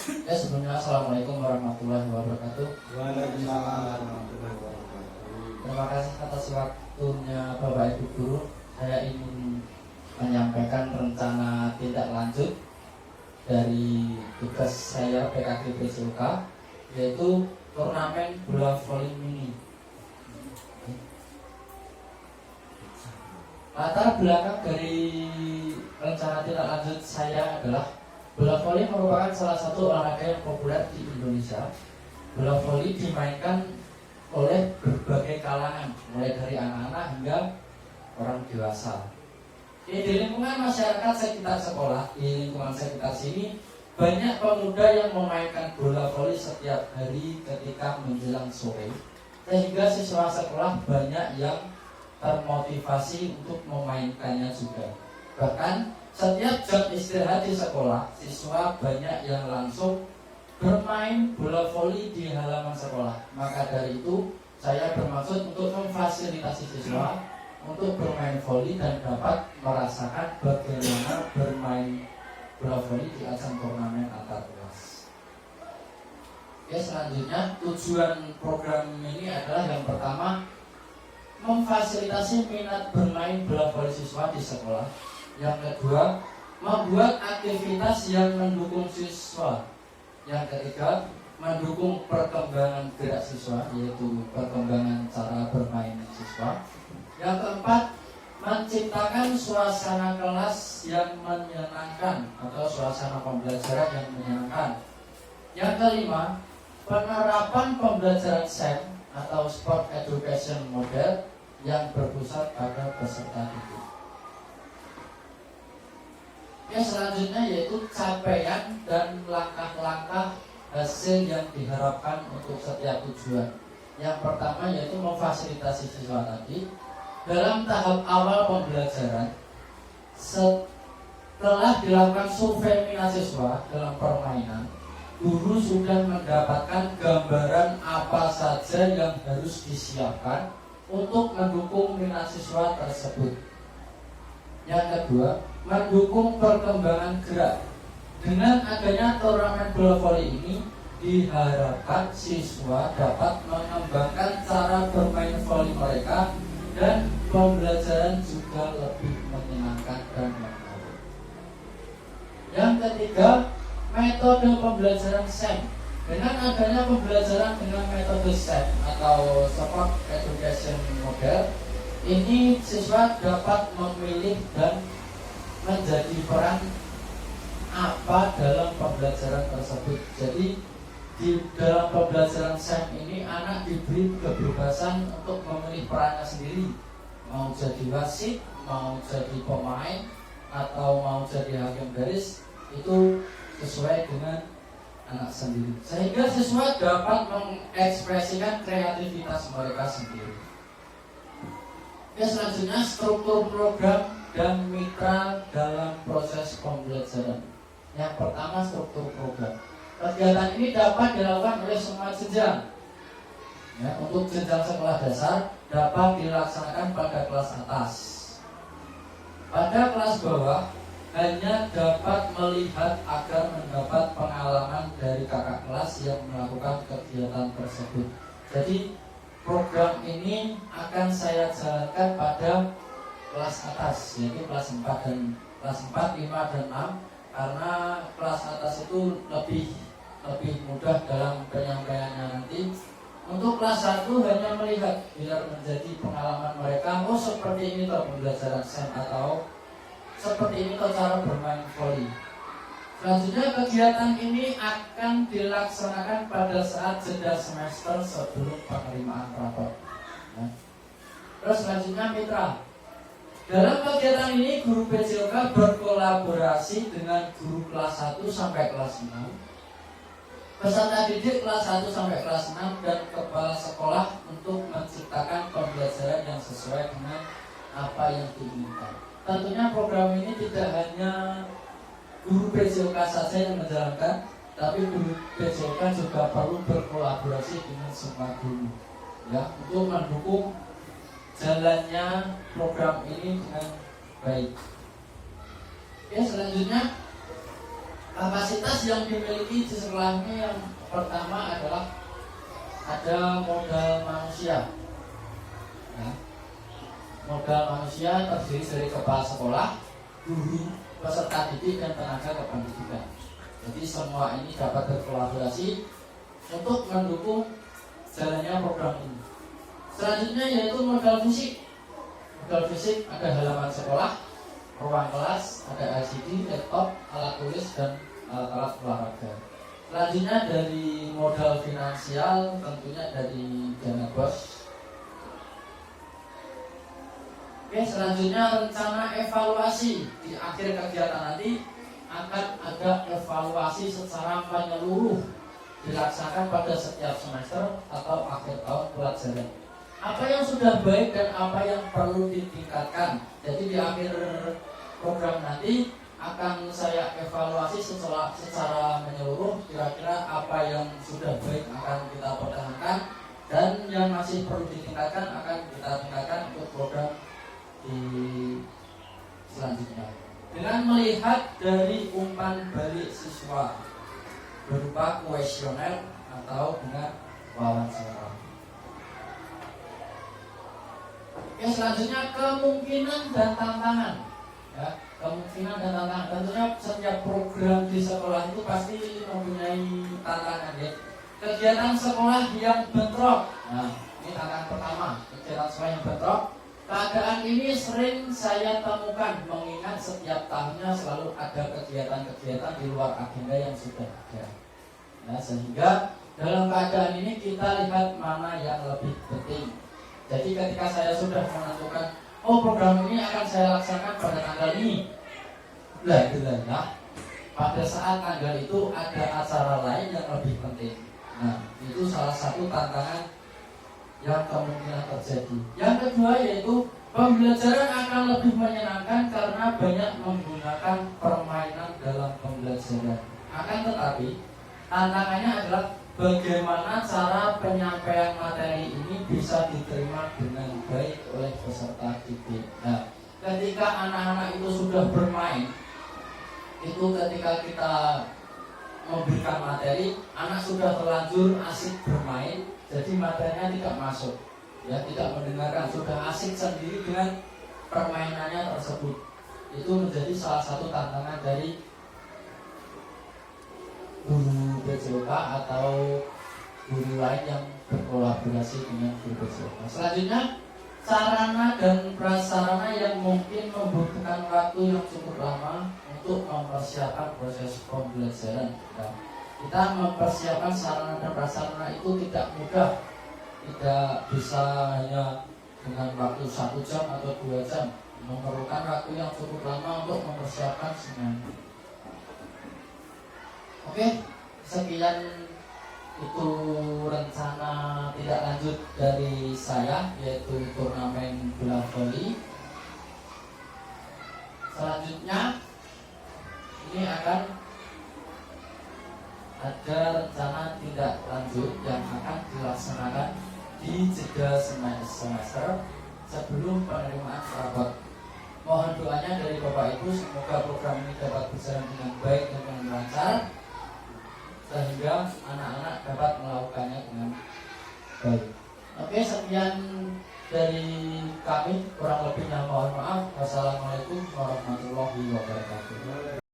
Ya sebelumnya assalamualaikum warahmatullahi wabarakatuh. Waalaikumsalam warahmatullahi wabarakatuh. Terima kasih atas waktunya Bapak Ibu Guru. Saya ingin menyampaikan rencana tindak lanjut dari tugas saya PKG PCUK, yaitu turnamen bola voli mini. Latar belakang dari rencana tindak lanjut saya adalah bola voli merupakan salah satu olahraga yang populer di Indonesia. Bola voli dimainkan oleh berbagai kalangan, mulai dari anak-anak hingga orang dewasa. Di lingkungan masyarakat sekitar sekolah, di lingkungan sekitar sini banyak pemuda yang memainkan bola voli setiap hari ketika menjelang sore, sehingga siswa sekolah banyak yang termotivasi untuk memainkannya juga. Bahkan setiap jam istirahat di sekolah, siswa banyak yang langsung bermain bola voli di halaman sekolah. Maka dari itu, saya bermaksud untuk memfasilitasi siswa untuk bermain voli dan dapat merasakan bagaimana bermain bola voli di ajang turnamen antar kelas. Ya, selanjutnya tujuan program ini adalah yang pertama, memfasilitasi minat bermain bola voli siswa di sekolah. Yang kedua, membuat aktivitas yang mendukung siswa. Yang ketiga, mendukung perkembangan gerak siswa, yaitu perkembangan cara bermain siswa. Yang keempat, menciptakan suasana kelas yang menyenangkan atau suasana pembelajaran yang menyenangkan. Yang kelima, penerapan pembelajaran SEM atau Sport Education Model yang berpusat pada peserta didik. Ya, selanjutnya yaitu capaian dan langkah-langkah hasil yang diharapkan untuk setiap tujuan. Yang pertama yaitu memfasilitasi siswa tadi dalam tahap awal pembelajaran. Setelah dilakukan survei minat siswa dalam permainan, guru sudah mendapatkan gambaran apa saja yang harus disiapkan untuk mendukung minat siswa tersebut. Yang kedua, mendukung perkembangan gerak. Dengan adanya turnamen bola voli ini, diharapkan siswa dapat mengembangkan cara bermain voli mereka dan pembelajaran juga lebih menyenangkan dan menarik. Yang ketiga, metode pembelajaran SEM. Dengan adanya pembelajaran dengan metode SEM atau Sport Education Model, ini siswa dapat memilih dan menjadi peran apa dalam pembelajaran tersebut. Jadi di dalam pembelajaran SEM ini anak diberi kebebasan untuk memilih perannya sendiri, mau jadi wasit, mau jadi pemain, atau mau jadi hakim garis, itu sesuai dengan anak sendiri, sehingga siswa dapat mengekspresikan kreativitas mereka sendiri. Selanjutnya, struktur program dan mitra dalam proses pembelajaran. Yang pertama, struktur program. Kegiatan ini dapat dilakukan oleh semua jenjang. Ya, untuk jenjang sekolah dasar dapat dilaksanakan pada kelas atas. Pada kelas bawah hanya dapat melihat agar mendapat pengalaman dari kakak kelas yang melakukan kegiatan tersebut. Jadi program ini akan saya jalankan pada kelas atas, yaitu kelas 4 dan kelas 4, 5 dan 6, karena kelas atas itu lebih mudah dalam penyampaiannya nanti. Untuk kelas 1 hanya melihat biar menjadi pengalaman mereka, oh seperti ini toh pembelajaran SEM, atau seperti ini toh cara bermain voli. Selanjutnya, kegiatan ini akan dilaksanakan pada saat jeda semester sebelum penerimaan rapor. Nah, terus selanjutnya mitra. Dalam kegiatan ini guru PCUK berkolaborasi dengan guru kelas 1 sampai kelas 6, peserta didik kelas 1 sampai kelas 6, dan kepala sekolah untuk menciptakan pembelajaran yang sesuai dengan apa yang diinginkan. Tentunya program ini tidak hanya guru PCUK saja yang menjalankan, tapi guru PCUK juga perlu berkolaborasi dengan semua guru, ya, untuk mendukung jalannya program ini dengan baik. Ya, selanjutnya Kapasitas yang dimiliki di sekolah ini yang pertama adalah ada modal manusia. Ya. Modal manusia terdiri dari kepala sekolah, guru, peserta didik, dan tenaga kependidikan. Jadi semua ini dapat berkolaborasi untuk mendukung jalannya program ini. Selanjutnya yaitu modal fisik. Modal fisik ada halaman sekolah, ruang kelas, ada LCD, laptop, alat tulis, dan alat olahraga. Selanjutnya dari modal finansial tentunya dari dana BOS. Oke, selanjutnya rencana evaluasi. Di akhir kegiatan nanti akan ada evaluasi secara menyeluruh dilaksanakan pada setiap semester atau akhir tahun pelajaran. Apa yang sudah baik dan apa yang perlu ditingkatkan. Jadi di akhir program nanti akan saya evaluasi secara menyeluruh, kira-kira apa yang sudah baik akan kita pertahankan dan yang masih perlu ditingkatkan akan kita tingkatkan untuk program di selanjutnya. Dengan melihat dari umpan balik siswa berupa kuesioner atau dengan wawancara. Oke, selanjutnya kemungkinan dan tantangan. Ya, kemungkinan dan tantangan. Tentunya setiap program di sekolah itu pasti mempunyai tantangan ya. Kegiatan sekolah yang bentrok. Nah, ini tantangan pertama. Kegiatan sekolah yang bentrok. Keadaan ini sering saya temukan mengingat setiap tahunnya selalu ada kegiatan-kegiatan di luar agenda yang sudah ada. Nah, sehingga dalam keadaan ini kita lihat mana yang lebih penting. Jadi ketika saya sudah menentukan, oh program ini akan saya laksanakan pada tanggal ini, pada saat tanggal itu ada acara lain yang lebih penting. Nah, itu salah satu tantangan yang kemungkinan terjadi. Yang kedua yaitu pembelajaran akan lebih menyenangkan karena banyak menggunakan permainan dalam pembelajaran. Akan tetapi tantangannya adalah bagaimana cara penyampaian materi ini bisa diterima dengan baik oleh peserta didik. Nah, ketika anak-anak itu sudah bermain, itu ketika kita memberikan materi, anak sudah terlanjur asik bermain, jadi materinya tidak masuk, ya tidak mendengarkan, sudah asik sendiri dengan permainannya tersebut. Itu menjadi salah satu tantangan dari guru BJOK atau guru lain yang berkolaborasi dengan guru BJOK. Selanjutnya, sarana dan prasarana yang mungkin membutuhkan waktu yang cukup lama untuk mempersiapkan proses pembelajaran. Nah, kita mempersiapkan sarana dan prasarana itu tidak mudah, tidak bisa hanya dengan waktu 1 jam atau 2 jam, memerlukan waktu yang cukup lama untuk mempersiapkan semuanya. Oke, sekian itu rencana tidak lanjut dari saya, yaitu turnamen bola voli. Selanjutnya ini akan ada rencana tidak lanjut yang akan dilaksanakan di jeda semester sebelum penerimaan rapot. Mohon doanya dari Bapak Ibu, semoga program ini dapat berjalan dengan baik dan dengan lancar, sehingga anak-anak dapat melakukannya dengan baik. Oke, sekian dari kami, kurang lebihnya mohon maaf. Wassalamualaikum warahmatullahi wabarakatuh.